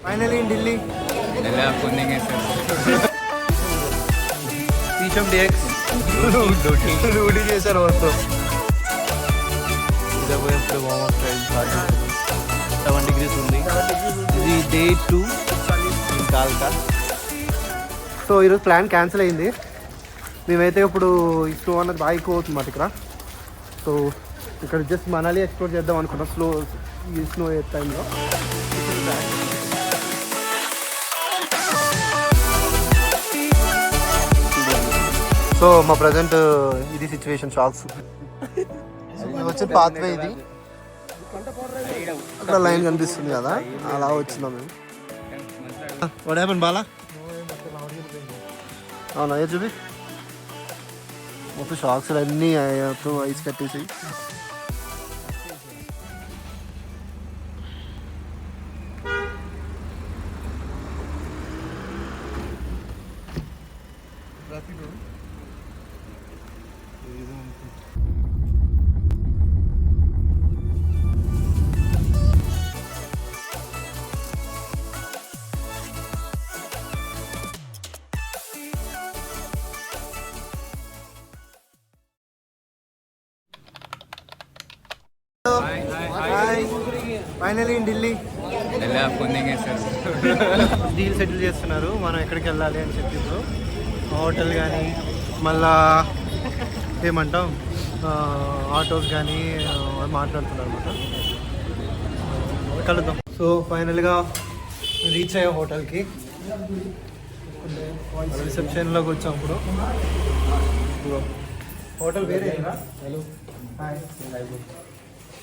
Finally in Delhi आपको देंगे sir शीशम DX రూడీ చేశారు మొత్తం. ఇదే పోయి ఇప్పుడు వామప్ టైం 7 degrees ఉంది. ఇది డే 2 ఇన్ కాల్కా. సో ఈరోజు ప్లాన్ క్యాన్సిల్ అయింది. మేమైతే ఇప్పుడు ఈ స్నో అన్నది బాగా ఎక్కువ అవుతుంది మాట ఇక్కడ. సో ఇక్కడ జస్ట్ మనాలి ఎక్స్ప్లోర్ చేద్దాం అనుకున్నాం ఈ స్నో టైంలో. సో మా ప్రజెంట్ ఇది సిచ్యువేషన్ షాక్స్ వచ్చే పాత్వే ఇది అక్కడ లైన్ కనిపిస్తుంది కదా అలా వచ్చినాం మేము. వాట్ హ్యాపెన్ బాలా అవునా ఏ చూపి మొత్తం షాక్స్ అన్నీ ఐస్ కట్టేసి ఫైనలీ ఇన్ ఢిల్లీ आपको देंगे सर డీల్ సెటిల్ చేస్తున్నారు మనం ఎక్కడికి వెళ్ళాలి అని చెప్పి. ఇప్పుడు హోటల్ కానీ మళ్ళా ఏమంటాం ఆటోస్ కానీ మాట్లాడుతున్నారు అనమాట. కలుద్దాం. సో ఫైనల్గా రీచ్ అయ్యే హోటల్కి రిసెప్షన్లోకి వచ్చాం. ఇప్పుడు హోటల్ వేరే హలో హాయ్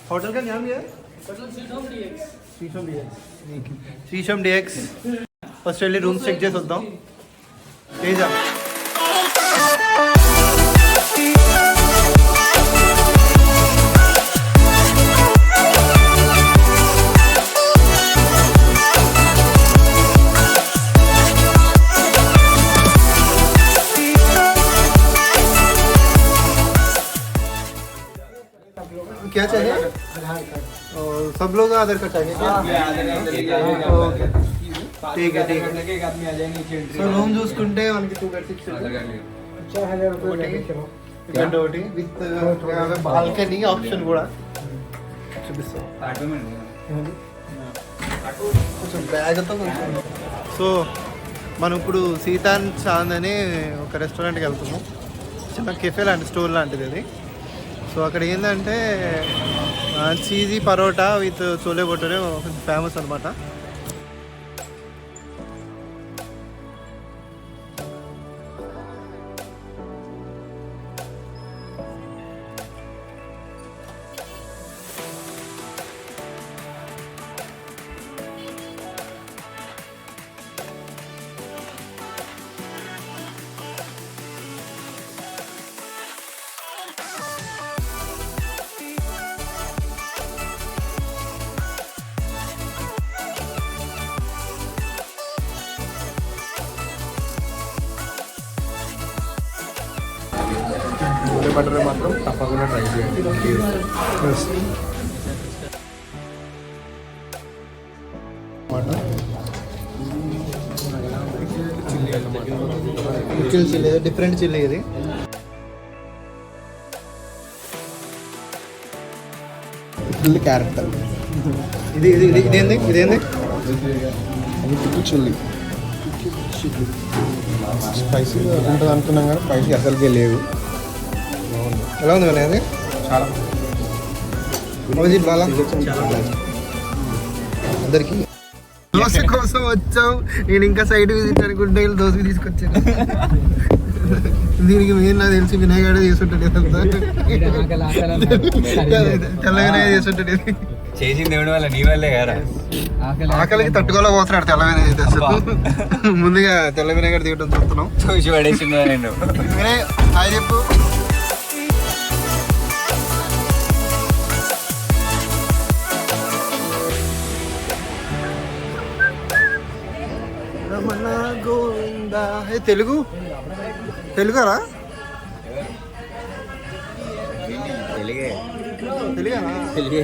होटल का नाम क्या है? శ్రీశం DX. ఫస్ట్ వెళ్ళి రూమ్స్ చెక్ చేసి వద్దాం. తేజా क्या चाहिए? सब लोग आधार कार्ड चाहिए क्या? ओके ठीक है ठीक है. సో రూమ్ చూసుకుంటే మనకి 2 bed 6 ఒకటి విత్ బాల్కనీ ఆప్షన్ కూడా చూపిస్తాం. కొంచెం బ్యాగ్తో కొంచెం. సో మనం ఇప్పుడు సీతాన్ చాంద్ అని ఒక రెస్టారెంట్కి వెళ్తున్నాం. చిన్న కెఫే లాంటి స్టోర్ లాంటిది అది. సో అక్కడ ఏంటంటే cheesy parotta with chole bhature famous అనమాట. బటర్ మాత్రం తప్పకుండా ట్రై చేయండి. చిల్లీ డిఫరెంట్ చిల్లీ ఇది. ఫుల్ క్యారెట్ ఇది ఇదేంది ఇదేంది చిల్లీ స్పైసీ ఉంటుంది అనుకున్నాం కానీ స్పైసీ అసలుకే లేదు. ఎలా ఉంది అది చాలా బాగా అందరికి దోశ కోసం వచ్చాం. నేను ఇంకా సైడ్ విజిట్ అనుకుంటే దోశ తీసుకొచ్చాను. దీనికి మెయిన్ నాకు తెలిసి వినాయకుడే చేసుంటాడు. తెల్లగానే చేసుంటాడు. చేసింది ఎవరి వల్ల నీ వల్లే కదా. ఆకలికి తట్టుకోలేకపోతున్నాడు తెల్ల వినాయకుడు అసలు. ముందుగా తెల్ల వినాయకుడు దిగటం చూస్తున్నాం. చూసి పడేసిందా నేను. వినయ్ హాయ్ చెప్పు. రమణ గోవింద. తెలుగు తెలుగారా? తెలుగే తెలుగానా? తెలుగే.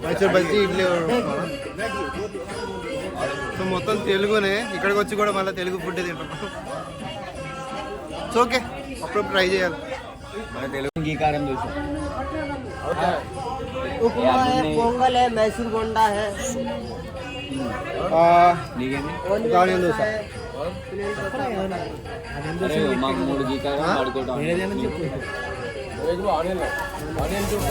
మైసూర్ బజ్జీ ఇడ్లీ సో మొత్తం తెలుగునే. ఇక్కడికి వచ్చి కూడా మళ్ళీ తెలుగు ఫుడ్ తింటాం. సో ఓకే, అప్పుడు ట్రై చేయాలి. उपमा है, पोंगल है, मैसूर गोंडा है, ఆనియన్ దోశ.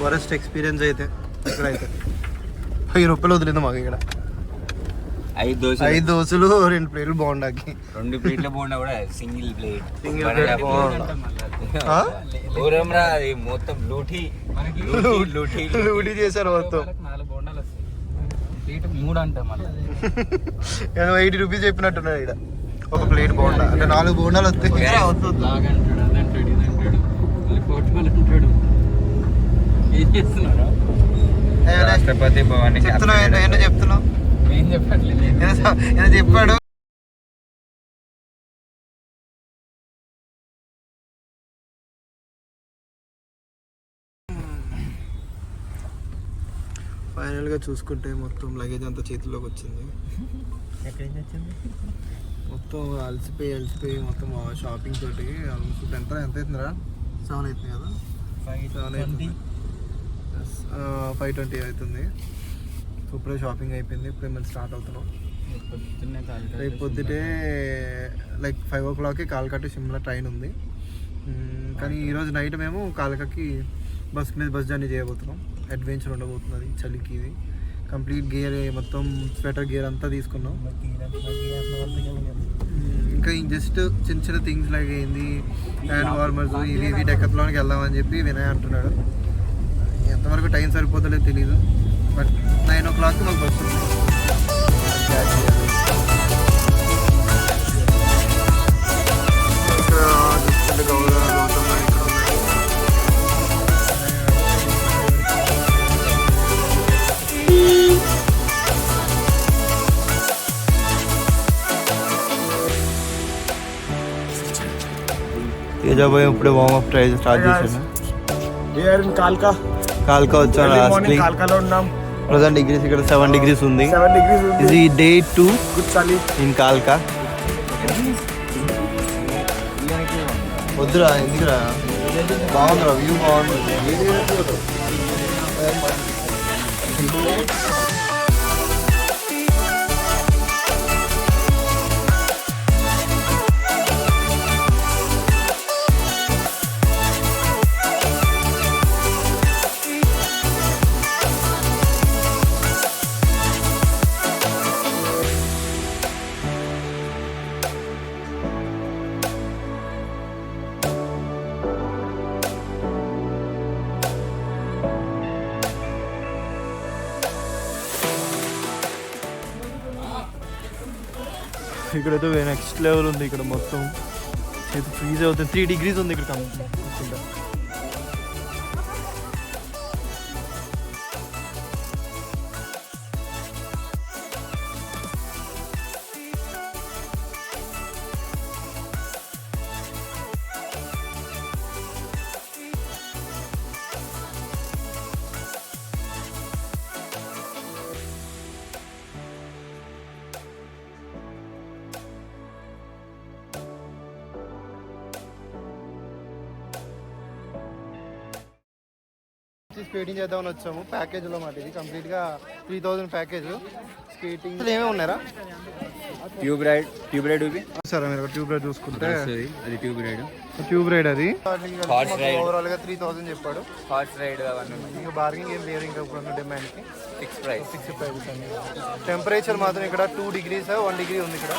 వరస్ట్ ఎక్స్పీరియన్స్ అయితే ఇక్కడైతే 1000 రూపాయలు వదిలింది మాకు ఇక్కడ. 5 దోశలు 2 ప్లేట్లు బాగుండాకి. 2 ప్లేట్ల బోండా కూడా సింగిల్ ప్లేట్. మొత్తం లూటీ చేశారు మొత్తం. 4 బోండాలు వస్తాయి, ప్లేట్ 3 అంటాం మళ్ళీ. నేను 80 రూపీస్ చెప్పినట్టున్నాడు ఇక్కడ ఒక ప్లేట్ బోండా. అంటే 4 బోండాలు వస్తాయి. రాష్ట్రపతి భవన్ చెప్తున్నావు ఏం చెప్పట్లేదు. చెప్పాడు. ఫైనల్గా చూసుకుంటే మొత్తం లగేజ్ అంతా చేతిలోకి వచ్చింది. మొత్తం అలసిపోయి మొత్తం షాపింగ్ తోటి ఆల్మోస్ట్ ఎంత అవుతుందిరా? 7 అవుతుంది కదా, 520 అవుతుంది. సో ఇప్పుడే షాపింగ్ అయిపోయింది. ఇప్పుడే మేము స్టార్ట్ అవుతున్నాం. రేపు పొద్దుటే లైక్ 5 o'clockకి కాల్కట్ షిమ్లా ట్రైన్ ఉంది. కానీ ఈరోజు నైట్ మేము కాల్కట్కి బస్ జర్నీ చేయబోతున్నాం. అడ్వెంచర్ ఉండబోతున్నది చలికి. ఇది కంప్లీట్ గేర్ మొత్తం స్వెటర్ గేర్ అంతా తీసుకున్నాం. ఇంకా జస్ట్ చిన్న థింగ్స్ లాగా ఏంది హ్యాండ్ వార్మర్స్ ఇవి డెక్కత్లోనికి వెళ్దామని చెప్పి వినయ్ అంటున్నాడు. ఎంతవరకు టైం సరిపోతుందో తెలీదు. బట్ 9 o'clock మాకు బస్ ఉంది. తేజాబాయ్ ఇప్పుడే వార్మప్ ట్రై స్టార్ట్ చేశాను. కాల్కా వచ్చాను. కాల్కాలో ఉన్నాం. ప్రజెంట్ డిగ్రీస్ ఇక్కడ 7 degrees ఉంది. ఇది డే 2 ఇన్ కాల్కా. వద్దురా, ఎందుకురా? బాగుందిరా, వ్యూ బాగుంది. ఇక్కడైతే నెక్స్ట్ లెవెల్ ఉంది. ఇక్కడ మొత్తం ఫ్రీజ్ అవుతుంది. 3 degrees ఉంది ఇక్కడ కంప్లీట్. స్కేటింగ్ చేద్దామని వచ్చాము. ప్యాకేజ్లో మాట ఇది కంప్లీట్గా 3000 ప్యాకేజ్. స్కేటింగ్ ఏమేమి ఉన్నారా? ట్యూబ్ రైడ్ సరే మీరు ట్యూబ్ రైడ్ చూసుకుంటే అది ట్యూబ్ రైడ్ అది హార్స్ రైడ్ ఓవరాల్గా 3000 చెప్పాడు. హార్స్ రైడ్ అవన్నీ ఇంకా బార్గింగ్ ఏం లేదు. ఇంకా ఇప్పుడు డిమాండ్కి ఫిక్స్ ప్రైస్. టెంపరేచర్ మాత్రం ఇక్కడ 2 degrees 1 degree ఉంది ఇక్కడ.